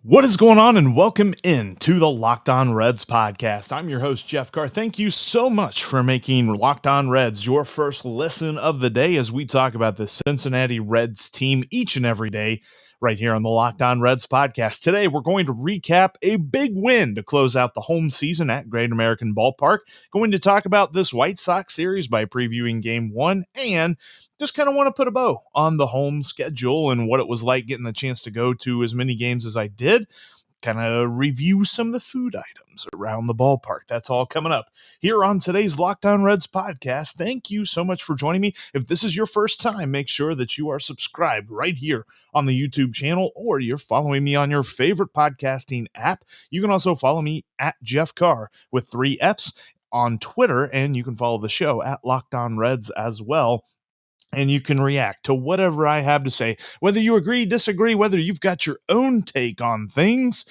What is going on, and welcome in to the Locked On Reds podcast. I'm your host, Jeff Carr. Thank you so much for making Locked On Reds your first listen of the day as we talk about the Cincinnati Reds team each and every day right here on the Locked On Reds podcast. Today, we're going to recap a big win to close out the home season at Great American Ballpark. Going to talk about this White Sox series by previewing Game 1 and just kind of want to put a bow on the home schedule and what it was like getting the chance to go to as many games as I did. Kind of review some of the food items around the ballpark. That's all coming up here on today's Locked On Reds podcast. Thank you so much for joining me. If this is your first time, make sure that you are subscribed right here on the YouTube channel, or you're following me on your favorite podcasting app. You can also follow me at Jeff Carr with 3 Fs on Twitter, and you can follow the show at Locked On Reds as well. And you can react to whatever I have to say, whether you agree, disagree, whether you've got your own take on things,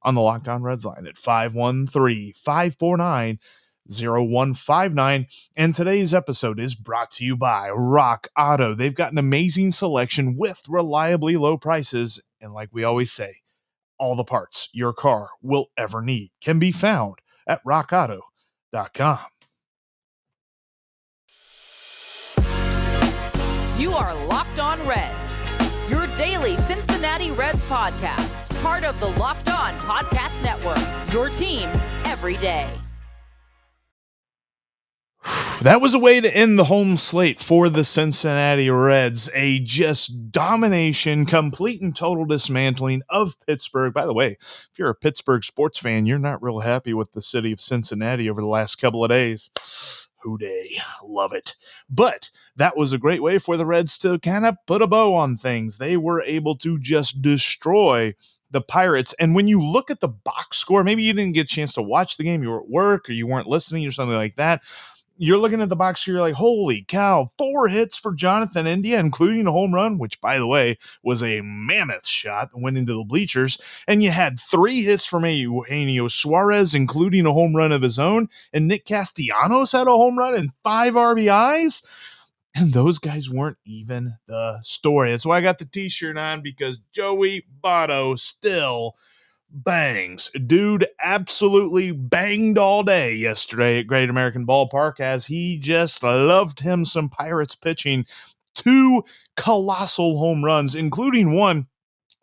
on the Locked On Reds line at 513-549-0159. And today's episode is brought to you by Rock Auto. They've got an amazing selection with reliably low prices. And like we always say, all the parts your car will ever need can be found at rockauto.com. You are Locked On Reds, your daily Cincinnati Reds podcast, part of the Locked On Podcast Network, your team every day. That was a way to end the home slate for the Cincinnati Reds. A just domination, complete and total dismantling of Pittsburgh. By the way, if you're a Pittsburgh sports fan, you're not real happy with the city of Cincinnati over the last couple of days. Hooday. Love it. But that was a great way for the Reds to kind of put a bow on things. They were able to just destroy the Pirates. And when you look at the box score, maybe you didn't get a chance to watch the game, you were at work or you weren't listening or something like that. You're looking at the box score, you're like, holy cow, 4 hits for Jonathan India, including a home run, which, by the way, was a mammoth shot that went into the bleachers. And you had 3 hits from Eugenio Suarez, including a home run of his own. And Nick Castellanos had a home run and 5 RBIs. And those guys weren't even the story. That's why I got the t-shirt on, because Joey Votto still bangs. Dude absolutely banged all day yesterday at Great American Ballpark, as he just loved him some Pirates pitching. 2 colossal home runs, including one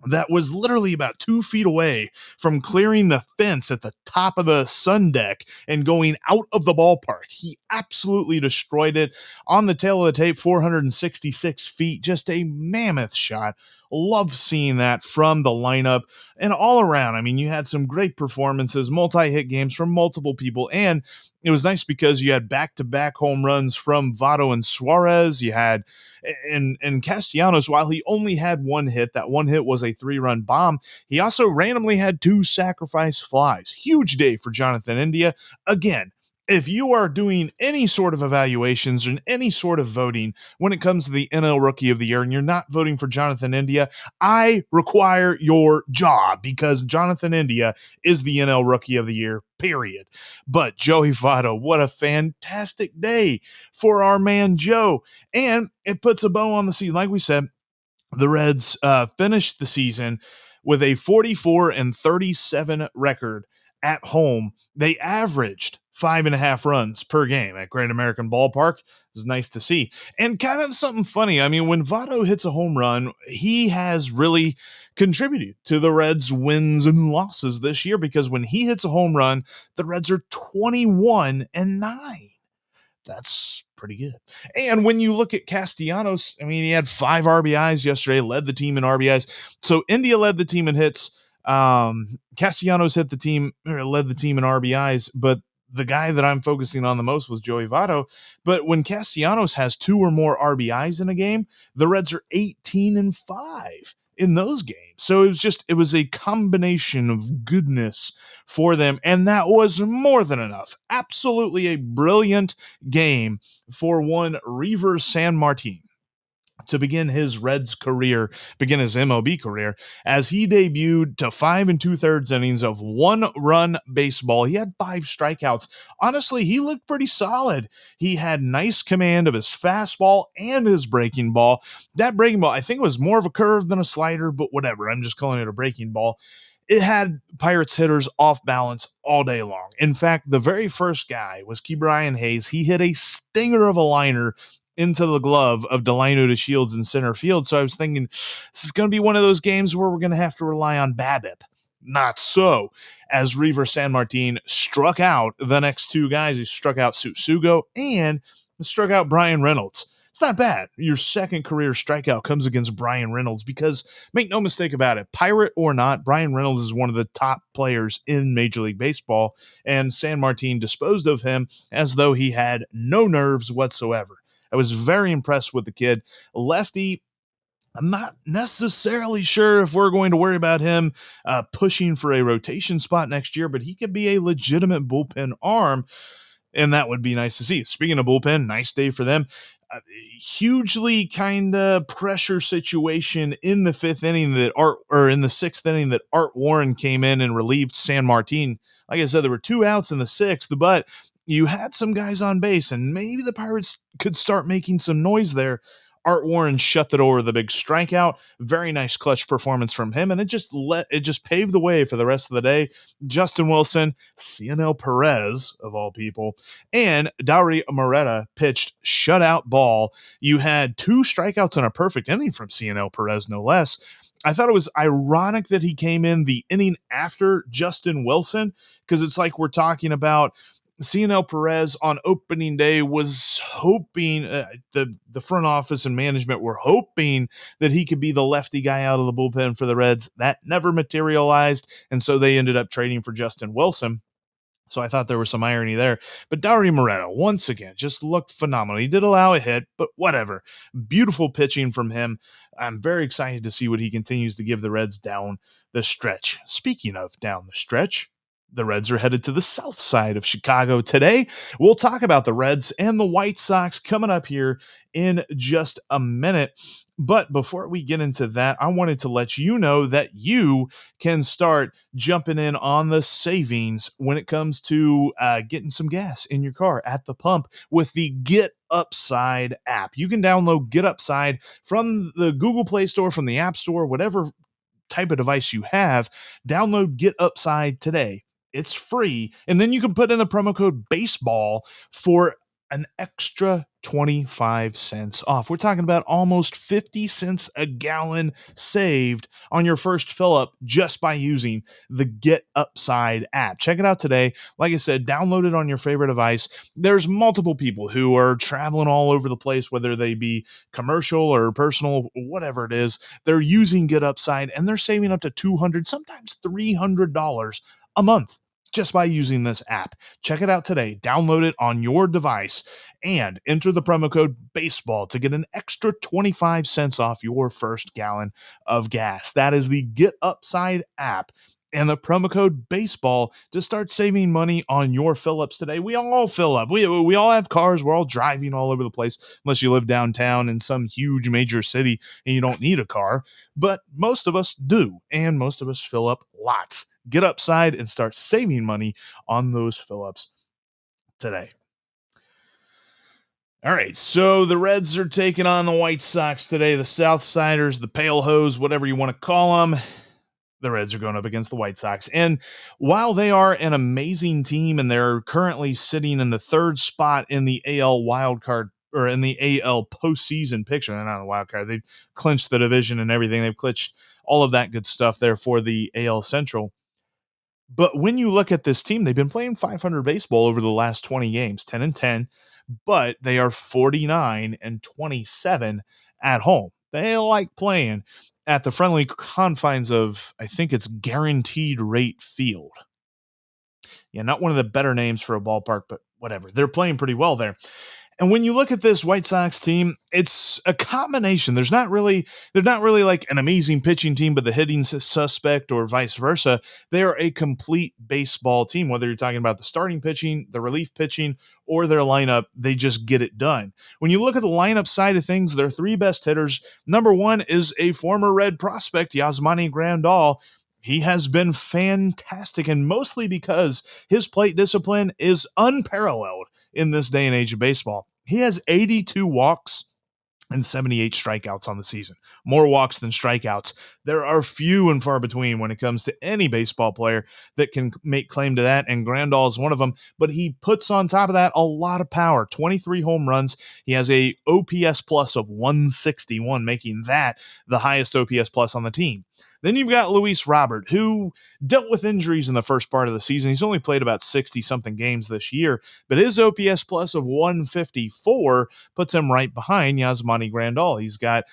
that was literally about 2 feet away from clearing the fence at the top of the sun deck and going out of the ballpark. He absolutely destroyed it on the tail of the tape, 466 feet, just a mammoth shot. Love seeing that from the lineup and all around. I mean, you had some great performances, multi-hit games from multiple people, and it was nice because you had back-to-back home runs from Votto and Suarez. You had and Castellanos, while he only had 1 hit, that 1 hit was a 3-run bomb. He also randomly had 2 sacrifice flies. Huge day for Jonathan India. Again, if you are doing any sort of evaluations and any sort of voting when it comes to the NL Rookie of the Year and you're not voting for Jonathan India, I require your job, because Jonathan India is the NL Rookie of the Year, period. But Joey Votto, what a fantastic day for our man Joe. And it puts a bow on the season. Like we said, the Reds finished the season with a 44-37 record at home. They averaged 5.5 runs per game at Great American Ballpark. It was nice to see. And kind of something funny, I mean, when Votto hits a home run, he has really contributed to the Reds' wins and losses this year, because when he hits a home run, the Reds are 21-9. That's pretty good. And when you look at Castellanos, I mean, he had 5 RBIs yesterday, led the team in RBIs. So India led the team in hits. Castellanos led the team in RBIs, but the guy that I'm focusing on the most was Joey Votto. But when Castellanos has 2 or more RBIs in a game, the Reds are 18-5 in those games. So it was a combination of goodness for them, and that was more than enough. Absolutely a brilliant game for one Reiver Sanmartin to begin his MLB career, as he debuted to 5 2/3 innings of 1-run baseball. He had 5 strikeouts. Honestly, he looked pretty solid. He had nice command of his fastball and his breaking ball. That breaking ball, I think, was more of a curve than a slider, but whatever. I'm just calling it a breaking ball. it had Pirates hitters off balance all day long. In fact, the very first guy was Ke'Bryan Hayes. He hit a stinger of a liner into the glove of Delano to Shields in center field. So I was thinking, this is going to be one of those games where we're going to have to rely on BABIP. Not so, as Reiver Sanmartin struck out the next two guys. He struck out Sugo and struck out Brian Reynolds. It's not bad. Your second career strikeout comes against Brian Reynolds because, make no mistake about it, Pirate or not, Brian Reynolds is one of the top players in Major League Baseball, and Sanmartin disposed of him as though he had no nerves whatsoever. I was very impressed with the kid. Lefty, I'm not necessarily sure if we're going to worry about him pushing for a rotation spot next year, but he could be a legitimate bullpen arm, and that would be nice to see. Speaking of bullpen, nice day for them. Hugely kind of pressure situation in the fifth inning in the sixth inning that Art Warren came in and relieved Sanmartin. Like I said, there were 2 outs in the sixth, but you had some guys on base, and maybe the Pirates could start making some noise there. Art Warren shut the door with a big strikeout. Very nice clutch performance from him, and it just paved the way for the rest of the day. Justin Wilson, Cionel Perez, of all people, and Dauri Moreta pitched shutout ball. You had 2 strikeouts and a perfect inning from Cionel Perez, no less. I thought it was ironic that he came in the inning after Justin Wilson, because it's like we're talking about Cionel Perez on opening day was hoping the front office and management were hoping that he could be the lefty guy out of the bullpen for the Reds. That never materialized, and so they ended up trading for Justin Wilson. So I thought there was some irony there. But Dauri Moreta, once again, just looked phenomenal. He did allow a hit, but whatever. Beautiful pitching from him. I'm very excited to see what he continues to give the Reds down the stretch. Speaking of down the stretch, the Reds are headed to the south side of Chicago today. We'll talk about the Reds and the White Sox coming up here in just a minute. But before we get into that, I wanted to let you know that you can start jumping in on the savings when it comes to getting some gas in your car at the pump with the Get Upside app. You can download Get Upside from the Google Play Store, from the App Store, whatever type of device you have. Download Get Upside today. It's free. And then you can put in the promo code BASEBALL for an extra 25 cents off. We're talking about almost 50 cents a gallon saved on your first fill up just by using the Get Upside app. Check it out today. Like I said, download it on your favorite device. There's multiple people who are traveling all over the place, whether they be commercial or personal, whatever it is. They're using Get Upside and they're saving up to $200, sometimes $300 a month just by using this app. Check it out today. Download it on your device and enter the promo code BASEBALL to get an extra 25 cents off your first gallon of gas. That is the Get Upside app and the promo code BASEBALL to start saving money on your fill-ups today. We all fill up. We all have cars. We're all driving all over the place, unless you live downtown in some huge major city and you don't need a car. But most of us do, and most of us fill up lots. Get Upside and start saving money on those fill-ups today. All right, so the Reds are taking on the White Sox today. The Southsiders, the Pale Hose, whatever you want to call them. The Reds are going up against the White Sox. And while they are an amazing team and they're currently sitting in the 3rd spot in the AL wildcard, or in the AL postseason picture, they're not in the wild card. They've clinched the division and everything. They've clinched all of that good stuff there for the AL Central. But when you look at this team, they've been playing 500 baseball over the last 20 games, 10-10, but they are 49-27 at home. They like playing at the friendly confines of, I think it's Guaranteed Rate Field. Yeah, not one of the better names for a ballpark, but whatever. They're playing pretty well there. And when you look at this White Sox team, it's a combination. They're not really like an amazing pitching team, but the hitting suspect or vice versa. They are a complete baseball team, whether you're talking about the starting pitching, the relief pitching, or their lineup. They just get it done. When you look at the lineup side of things, their 3 best hitters, number 1 is a former Red prospect, Yasmani Grandal. He has been fantastic, and mostly because his plate discipline is unparalleled in this day and age of baseball. He has 82 walks and 78 strikeouts on the season. More walks than strikeouts. There are few and far between when it comes to any baseball player that can make claim to that, and Grandal is one of them. But he puts on top of that a lot of power. 23 home runs. He has a OPS plus of 161, making that the highest OPS plus on the team. Then you've got Luis Robert, who dealt with injuries in the first part of the season. He's only played about 60-something games this year, but his OPS plus of 154 puts him right behind Yasmani Grandal. He's got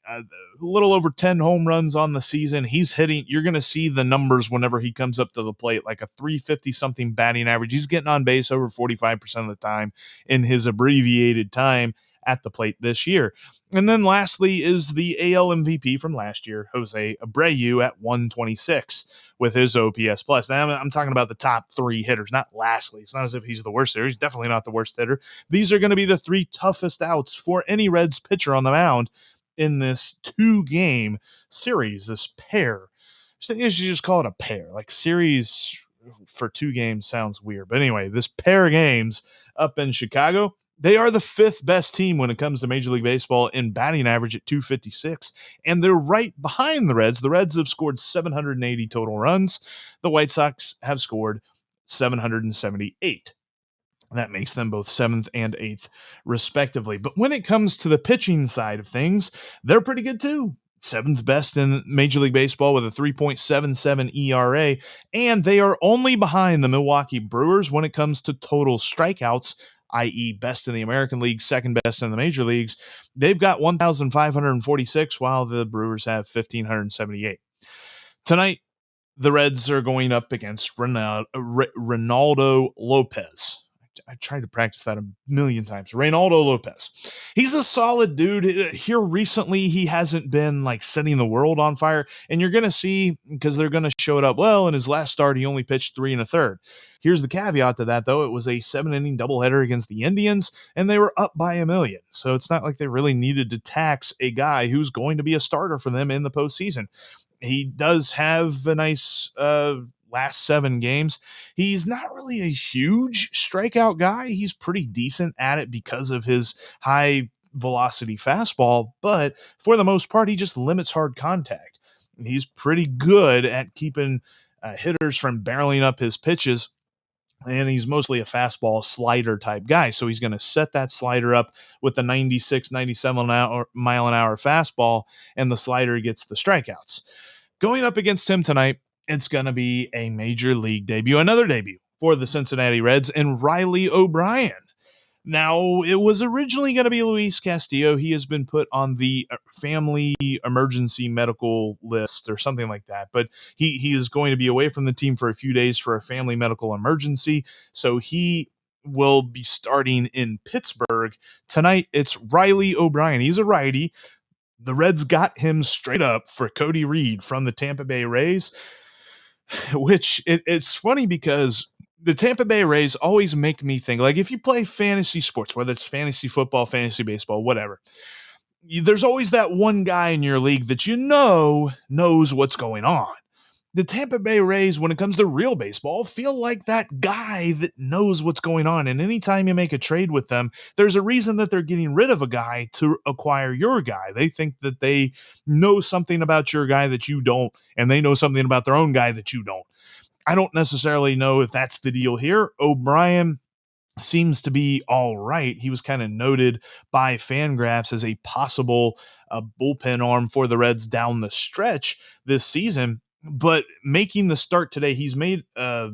a little over 10 home runs on the season. He's hitting, you're going to see the numbers whenever he comes up to the plate, like a 350 something batting average. He's getting on base over 45% of the time in his abbreviated time at the plate this year. And then lastly is the AL MVP from last year, Jose Abreu at 126 with his OPS plus. Now I'm talking about the top three hitters, not lastly. It's not as if he's the worst hitter. He's definitely not the worst hitter. These are going to be the three toughest outs for any Reds pitcher on the mound in this 2-game series, this pair. I think you should just call it a pair. Like series for 2 games sounds weird. But anyway, this pair of games up in Chicago, they are the 5th best team when it comes to Major League Baseball in batting average at 256. And they're right behind the Reds. The Reds have scored 780 total runs. The White Sox have scored 778. That makes them both 7th and 8th, respectively. But when it comes to the pitching side of things, they're pretty good too. 7th best in Major League Baseball with a 3.77 ERA, and they are only behind the Milwaukee Brewers when it comes to total strikeouts, i.e., best in the American League, 2nd best in the major leagues. They've got 1,546, while the Brewers have 1,578. Tonight, the Reds are going up against Reynaldo Lopez. I tried to practice that a million times. Reynaldo Lopez. He's a solid dude. Here recently, he hasn't been like setting the world on fire. And you're going to see, because they're going to show it up. Well, in his last start, he only pitched 3 1/3. Here's the caveat to that, though. It was a 7-inning doubleheader against the Indians, and they were up by 1 million. So it's not like they really needed to tax a guy who's going to be a starter for them in the postseason. He does have a nice last 7 games. He's not really a huge strikeout guy. He's pretty decent at it because of his high velocity fastball, but for the most part, he just limits hard contact. He's pretty good at keeping hitters from barreling up his pitches, and he's mostly a fastball slider type guy. So he's going to set that slider up with the 96, 97 mile an hour fastball, and the slider gets the strikeouts. Going up against him tonight, it's going to be a major league debut, another debut for the Cincinnati Reds, and Riley O'Brien. Now, it was originally going to be Luis Castillo. He has been put on the family emergency medical list or something like that, but he is going to be away from the team for a few days for a family medical emergency, so he will be starting in Pittsburgh. Tonight, it's Riley O'Brien. He's a righty. The Reds got him straight up for Cody Reed from the Tampa Bay Rays, which it's funny because the Tampa Bay Rays always make me think, like, if you play fantasy sports, whether it's fantasy football, fantasy baseball, whatever, there's always that one guy in your league that knows what's going on. The Tampa Bay Rays, when it comes to real baseball, feel like that guy that knows what's going on. And anytime you make a trade with them, there's a reason that they're getting rid of a guy to acquire your guy. They think that they know something about your guy that you don't, and they know something about their own guy that you don't. I don't necessarily know if that's the deal here. O'Brien seems to be all right. He was kind of noted by Fangraphs as a possible bullpen arm for the Reds down the stretch this season. But making the start today, he's made a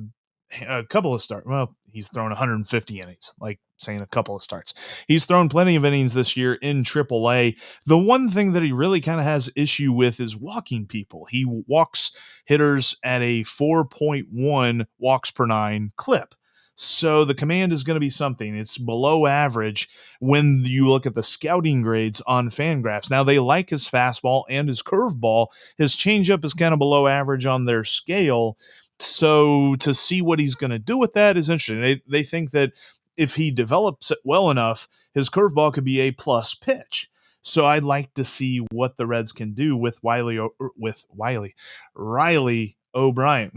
couple of starts. Well, he's thrown 150 innings, like saying a couple of starts. He's thrown plenty of innings this year in AAA. The one thing that he really kind of has issue with is walking people. He walks hitters at a 4.1 walks per 9 clip. So the command is going to be something. It's below average when you look at the scouting grades on Fangraphs. Now, they like his fastball and his curveball. His changeup is kind of below average on their scale. So to see what he's going to do with that is interesting. They think that if he develops it well enough, his curveball could be a plus pitch. So I'd like to see what the Reds can do with Riley O'Brien.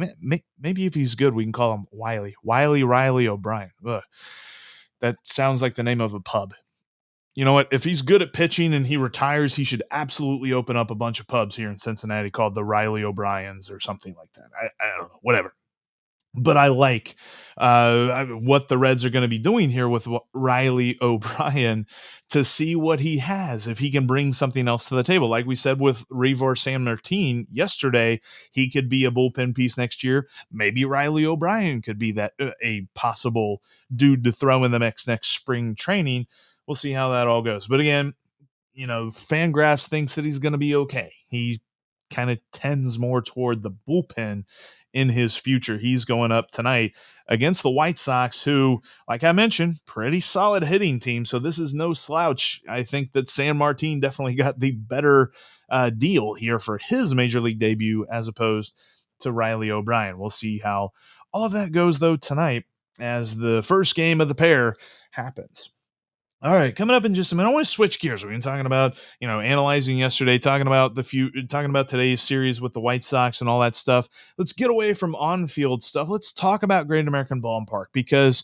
Maybe if he's good, we can call him Riley O'Brien. Ugh. That sounds like the name of a pub. You know what? If he's good at pitching and he retires, he should absolutely open up a bunch of pubs here in Cincinnati called the Riley O'Briens or something like that. I don't know, whatever. But I like what the Reds are going to be doing here with Riley O'Brien to see what he has, if he can bring something else to the table. Like we said with Reiver Sanmartin yesterday, he could be a bullpen piece next year. Maybe Riley O'Brien could be that a possible dude to throw in the next spring training. We'll see how that all goes. But again, Fangraphs thinks that he's going to be okay. He kind of tends more toward the bullpen in his future. He's going up tonight against the White Sox, who, like I mentioned, pretty solid hitting team. So this is no slouch. I think that Sanmartin definitely got the better deal here for his major league debut as opposed to Riley O'Brien. We'll see how all of that goes, though, tonight as the first game of the pair happens. All right, coming up in just a minute, I want to switch gears. We've been talking about, analyzing yesterday, talking about talking about today's series with the White Sox and all that stuff. Let's get away from on-field stuff. Let's talk about Great American Ballpark, because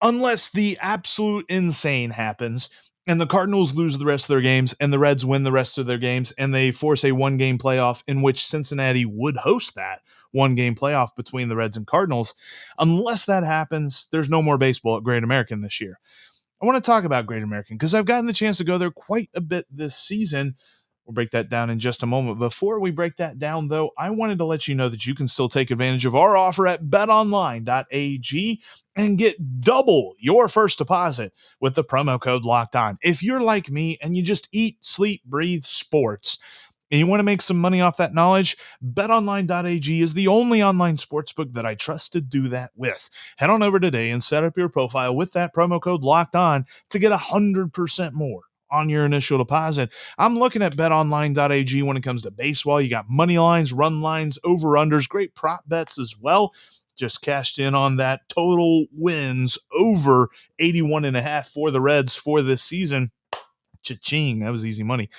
unless the absolute insane happens and the Cardinals lose the rest of their games and the Reds win the rest of their games and they force a one-game playoff in which Cincinnati would host that one-game playoff between the Reds and Cardinals, unless that happens, there's no more baseball at Great American this year. I want to talk about Great American because I've gotten the chance to go there quite a bit this season. We'll break that down in just a moment. Before we break that down, though, I wanted to let you know that you can still take advantage of our offer at betonline.ag and get double your first deposit with the promo code Locked On. If you're like me and you just eat, sleep, breathe sports, and you want to make some money off that knowledge, betonline.ag is the only online sportsbook that I trust to do that with. Head on over today and set up your profile with that promo code Locked On to get 100% more on your initial deposit. I'm looking at betonline.ag when it comes to baseball. You got money lines, run lines, over-unders, great prop bets as well. Just cashed in on that total wins over 81.5 for the Reds for this season. Cha-ching, that was easy money.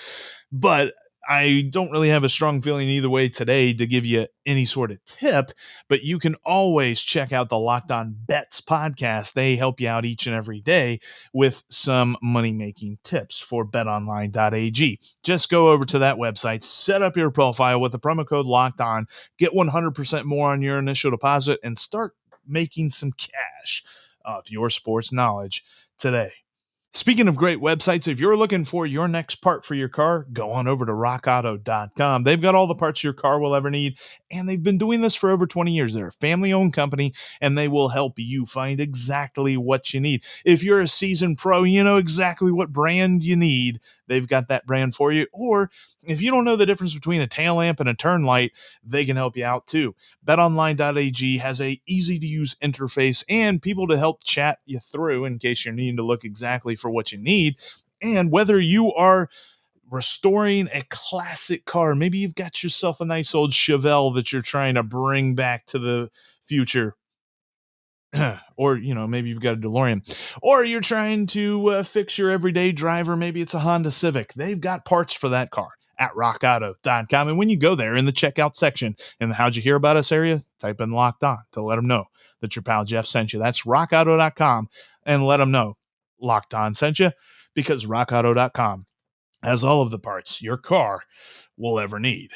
But I don't really have a strong feeling either way today to give you any sort of tip, but you can always check out the Locked On Bets podcast. They help you out each and every day with some money-making tips for betonline.ag. Just go over to that website, set up your profile with the promo code Locked On, get 100% more on your initial deposit, and start making some cash off your sports knowledge today. Speaking of great websites, if you're looking for your next part for your car, go on over to rockauto.com. They've got all the parts your car will ever need, and they've been doing this for over 20 years. They're a family-owned company, and they will help you find exactly what you need. If you're a seasoned pro, you know exactly what brand you need. They've got that brand for you. Or if you don't know the difference between a tail lamp and a turn light, they can help you out too. BetOnline.ag has a easy-to-use interface and people to help chat you through in case you're needing to look exactly for what you need. And whether you are restoring a classic car, maybe you've got yourself a nice old Chevelle that you're trying to bring back to the future, or maybe you've got a DeLorean, or you're trying to fix your everyday driver, maybe it's a Honda Civic. They've got parts for that car at rockauto.com. And when you go there in the checkout section in the How'd You Hear About Us area, type in Locked On to let them know that your pal Jeff sent you. That's rockauto.com, and let them know Locked On sent you, because rockauto.com has all of the parts your car will ever need.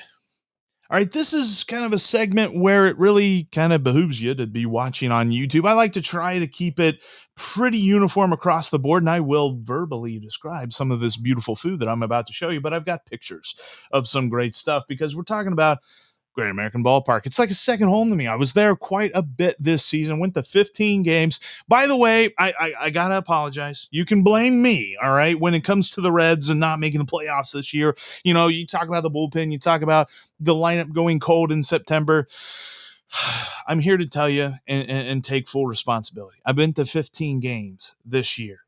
All right, this is kind of a segment where it really kind of behooves you to be watching on YouTube. I like to try to keep it pretty uniform across the board, and I will verbally describe some of this beautiful food that I'm about to show you, but I've got pictures of some great stuff because we're talking about Great American Ballpark. It's like a second home to me. I was there quite a bit this season, went to 15 games. By the way, I got to apologize. You can blame me, all right, when it comes to the Reds and not making the playoffs this year. You talk about the bullpen, you talk about the lineup going cold in September. I'm here to tell you and take full responsibility. I've been to 15 games this year.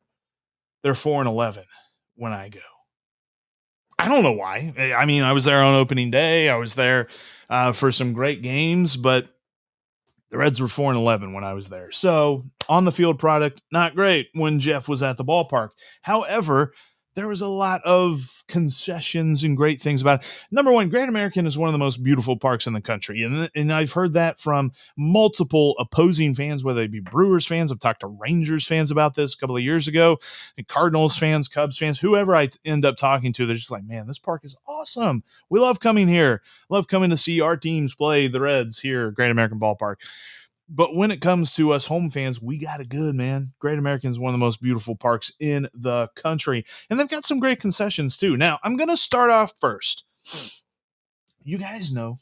They're 4-11 when I go. I don't know why. I mean, I was there on opening day. I was there for some great games, but the Reds were 4-11 when I was there. So on the field product, not great when Jeff was at the ballpark. However, there was a lot of concessions and great things about it. Number one, Great American is one of the most beautiful parks in the country. And I've heard that from multiple opposing fans, whether they be Brewers fans. I've talked to Rangers fans about this a couple of years ago, and Cardinals fans, Cubs fans, whoever I end up talking to, they're just like, man, this park is awesome. We love coming here. Love coming to see our teams play the Reds here at Great American Ballpark. But when it comes to us home fans, we got it good, man. Great American is one of the most beautiful parks in the country. And they've got some great concessions too. Now, I'm going to start off first. You guys know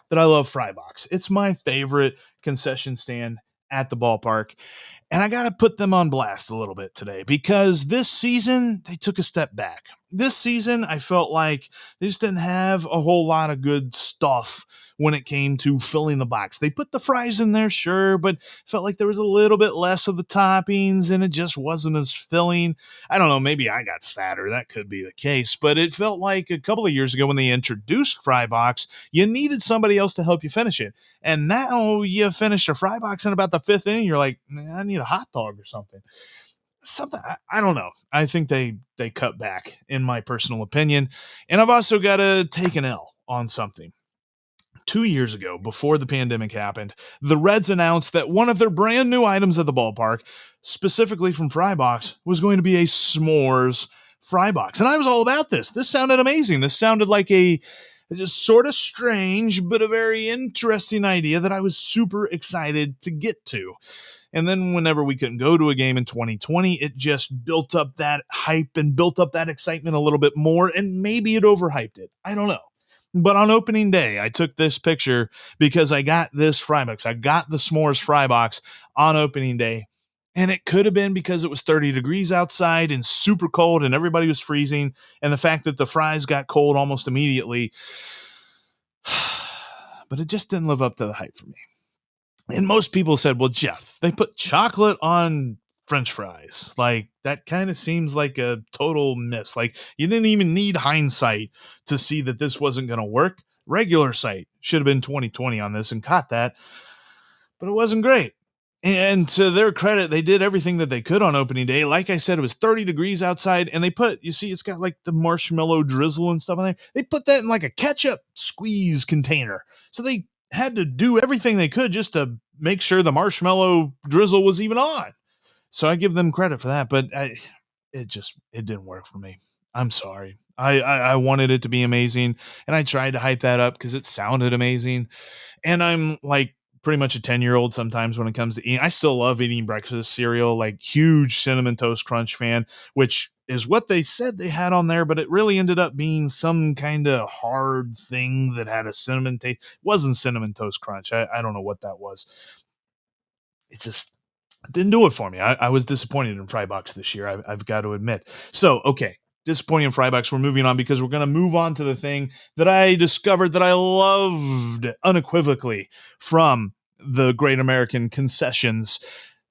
that I love Frybox. It's my favorite concession stand at the ballpark. And I got to put them on blast a little bit today because this season they took a step back. This season, I felt like they just didn't have a whole lot of good stuff when it came to filling the box. They put the fries in there, sure, but felt like there was a little bit less of the toppings and it just wasn't as filling. I don't know, maybe I got fatter. That could be the case, but it felt like a couple of years ago when they introduced Frybox, you needed somebody else to help you finish it. And now you finish a Frybox in about the fifth inning, you're like, man, I need a hot dog or something. I don't know. I think they cut back, in my personal opinion. And I've also got to take an L on something. 2 years ago, before the pandemic happened, the Reds announced that one of their brand new items at the ballpark, specifically from Frybox, was going to be a s'mores Frybox. And I was all about this. This sounded amazing. This sounded like a just sort of strange, but a very interesting idea that I was super excited to get to. And then whenever we couldn't go to a game in 2020, it just built up that hype and built up that excitement a little bit more, and maybe it overhyped it. I don't know. But on opening day, I took this picture because I got this Frybox. I got the s'mores Frybox on opening day. And it could have been because it was 30 degrees outside and super cold and everybody was freezing. And the fact that the fries got cold almost immediately. But it just didn't live up to the hype for me. And most people said, well, Jeff, they put chocolate on French fries. Like, that kind of seems like a total miss. Like, you didn't even need hindsight to see that this wasn't going to work. Regular sight should have been 2020 on this and caught that. But it wasn't great. And to their credit, they did everything that they could on opening day. Like I said, it was 30 degrees outside, and they put, you see, it's got like the marshmallow drizzle and stuff on there. They put that in like a ketchup squeeze container. So they had to do everything they could just to make sure the marshmallow drizzle was even on. So I give them credit for that, but it didn't work for me. I'm sorry. I wanted it to be amazing, and I tried to hype that up because it sounded amazing. And I'm like pretty much a 10-year-old sometimes when it comes to eating. I still love eating breakfast cereal, like huge Cinnamon Toast Crunch fan, which is what they said they had on there, but it really ended up being some kind of hard thing that had a cinnamon taste. It wasn't Cinnamon Toast Crunch. I don't know what that was. It just didn't do it for me. I was disappointed in Frybox this year. I've got to admit. So, okay. Disappointing in Frybox. We're moving on because we're going to move on to the thing that I discovered that I loved unequivocally from the Great American concessions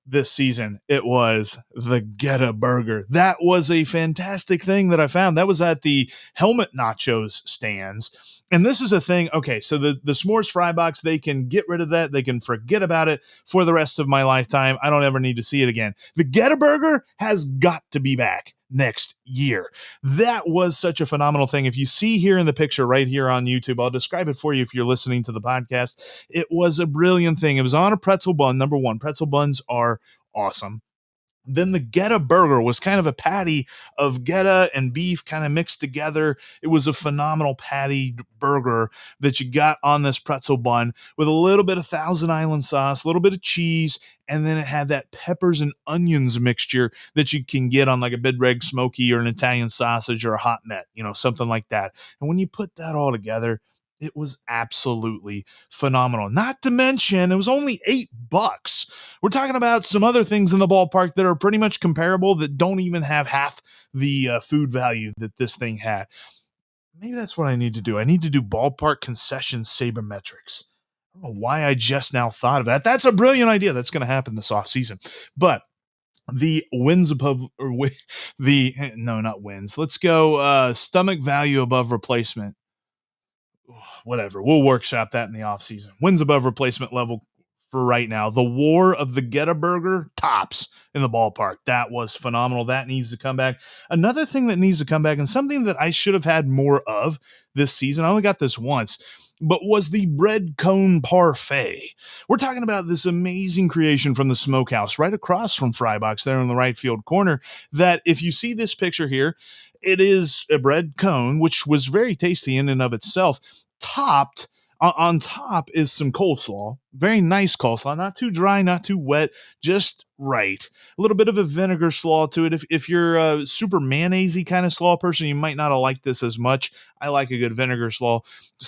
this season. It was the Ghetto Burger. That was a fantastic thing that I found. That was at the Helmet Nachos stands. And this is a thing. Okay, so the s'mores Frybox, they can get rid of that. They can forget about it for the rest of my lifetime. I don't ever need to see it again. The Ghetto Burger has got to be back next year. That was such a phenomenal thing. If you see here in the picture right here on YouTube, I'll describe it for you if you're listening to the podcast. It was a brilliant thing. It was on a pretzel bun. Number one, pretzel buns are awesome. Then the Ghetto Burger was kind of a patty of Ghetto and beef kind of mixed together. It was a phenomenal patty burger that you got on this pretzel bun with a little bit of Thousand Island sauce, a little bit of cheese, and then it had that peppers and onions mixture that you can get on like a Big Red Smoky or an Italian sausage or a hot net, something like that. And when you put that all together, it was absolutely phenomenal. Not to mention, it was only $8. We're talking about some other things in the ballpark that are pretty much comparable that don't even have half the food value that this thing had. Maybe that's what I need to do. I need to do ballpark concession sabermetrics. I don't know why I just now thought of that. That's a brilliant idea. That's going to happen this offseason. But the wins above, no, not wins. Let's go stomach value above replacement. Whatever. We'll workshop that in the offseason. Wins above replacement level for right now. The war of the Ghetto Burger tops in the ballpark. That was phenomenal. That needs to come back. Another thing that needs to come back, and something that I should have had more of this season, I only got this once, but was the bread cone parfait. We're talking about this amazing creation from the smokehouse right across from Frybox there in the right field corner, that if you see this picture here, it is a bread cone, which was very tasty in and of itself, topped on top is some coleslaw, very nice coleslaw, not too dry, not too wet, just right. A little bit of a vinegar slaw to it. If you're a super mayonnaise kind of slaw person, you might not have liked this as much. I like a good vinegar slaw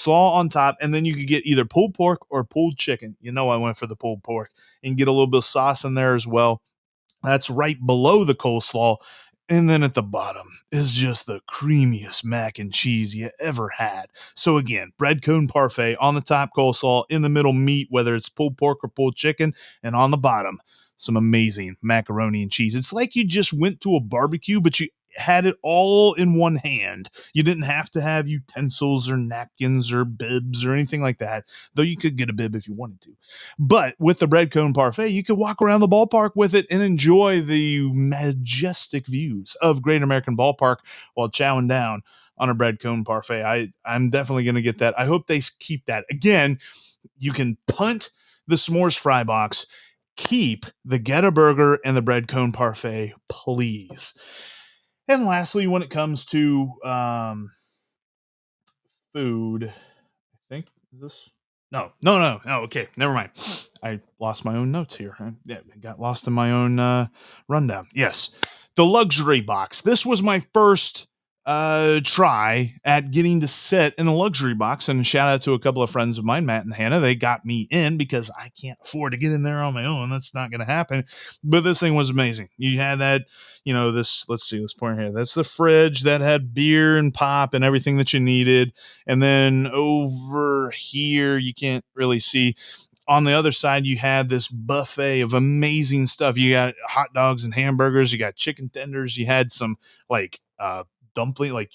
on top, and then you could get either pulled pork or pulled chicken. You know I went for the pulled pork, and get a little bit of sauce in there as well. That's right below the coleslaw. And then at the bottom is just the creamiest mac and cheese you ever had. So again, bread cone parfait, on the top coleslaw, in the middle meat, whether it's pulled pork or pulled chicken, and on the bottom, some amazing macaroni and cheese. It's like you just went to a barbecue, but you had it all in one hand. You didn't have to have utensils or napkins or bibs or anything like that, though you could get a bib if you wanted to. But with the bread cone parfait, you could walk around the ballpark with it and enjoy the majestic views of Great American Ballpark while chowing down on a bread cone parfait. I'm definitely going to get that. I hope they keep that. Again, you can punt the s'mores fry box, keep the Ghetto Burger and the bread cone parfait, please. And lastly, when it comes to food, I think is this. No. Okay, never mind. I lost my own notes here. I got lost in my own rundown. Yes, the luxury box. This was my first try at getting to sit in a luxury box, and shout out to a couple of friends of mine, Matt and Hannah. They got me in because I can't afford to get in there on my own. That's not going to happen. But this thing was amazing. You had that, this. Let's see this point here. That's the fridge that had beer and pop and everything that you needed. And then over here, you can't really see. On the other side, you had this buffet of amazing stuff. You got hot dogs and hamburgers. You got chicken tenders. You had some like dumpling,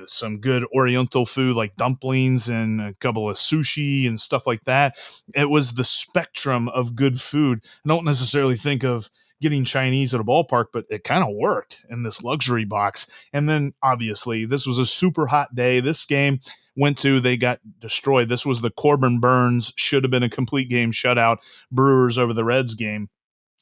some good Oriental food like dumplings and a couple of sushi and stuff like that. It was the spectrum of good food. I don't necessarily think of getting Chinese at a ballpark, but it kind of worked in this luxury box. And then obviously this was a super hot day. This game they got destroyed. This was the Corbin Burns, should have been a complete game shutout, Brewers over the Reds game.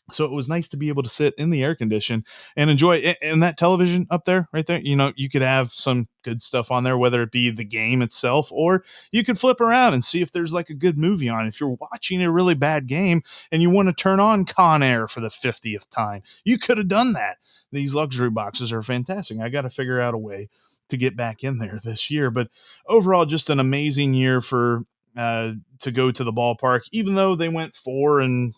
So it was nice to be able to sit in the air condition and enjoy it. And that television up there, right there, you could have some good stuff on there, whether it be the game itself, or you could flip around and see if there's like a good movie on. If you're watching a really bad game and you want to turn on Con Air for the 50th time, you could have done that. These luxury boxes are fantastic. I got to figure out a way to get back in there this year. But overall, just an amazing year for to go to the ballpark, even though they went 4-11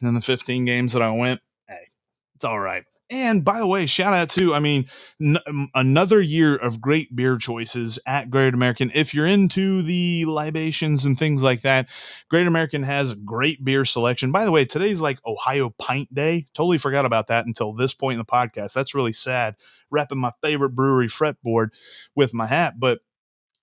in the 15 games that I went. Hey, it's all right. And by the way, shout out to, another year of great beer choices at Great American. If you're into the libations and things like that, Great American has a great beer selection. By the way, today's like Ohio Pint Day. Totally forgot about that until this point in the podcast. That's really sad. Repping my favorite brewery fretboard with my hat, but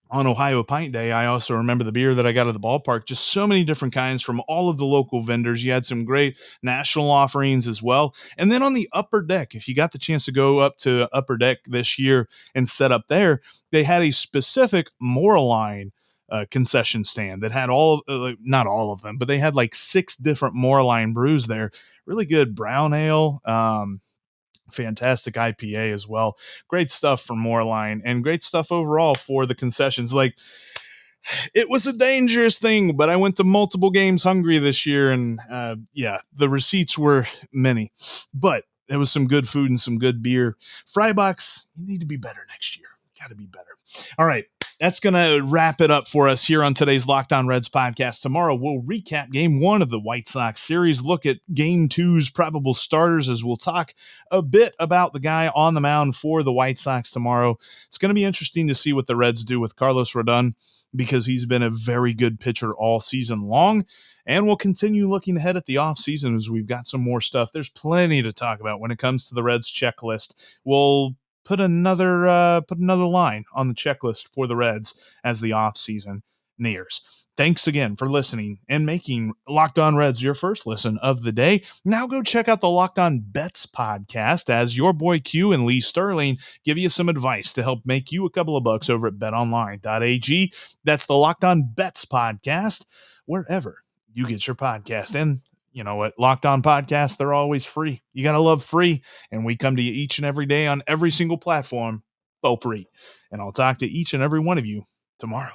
on Ohio Pint Day, I also remember the beer that I got at the ballpark, just so many different kinds from all of the local vendors. You had some great national offerings as well. And then on the upper deck, if you got the chance to go up to upper deck this year and set up there, they had a specific Moreline concession stand that had not all of them, but they had like 6 different Moreline brews there. Really good brown ale, fantastic IPA as well. Great stuff for Moreline and great stuff overall for the concessions. Like, it was a dangerous thing, but I went to multiple games hungry this year, and the receipts were many, but there was some good food and some good beer. Frybox, you need to be better next year. Got to be better. All right. That's going to wrap it up for us here on today's Locked On Reds podcast. Tomorrow, we'll recap Game 1 of the White Sox series, look at Game 2's probable starters, as we'll talk a bit about the guy on the mound for the White Sox tomorrow. It's going to be interesting to see what the Reds do with Carlos Rodon, because he's been a very good pitcher all season long. And we'll continue looking ahead at the offseason as we've got some more stuff. There's plenty to talk about when it comes to the Reds checklist. We'll put another line on the checklist for the Reds as the offseason nears. Thanks again for listening and making Locked On Reds your first listen of the day. Now go check out the Locked On Bets podcast as your boy Q and Lee Sterling give you some advice to help make you a couple of bucks over at betonline.ag. That's the Locked On Bets podcast, wherever you get your podcast. And you know what? Locked On podcasts, they're always free. You got to love free. And we come to you each and every day on every single platform for free. And I'll talk to each and every one of you tomorrow.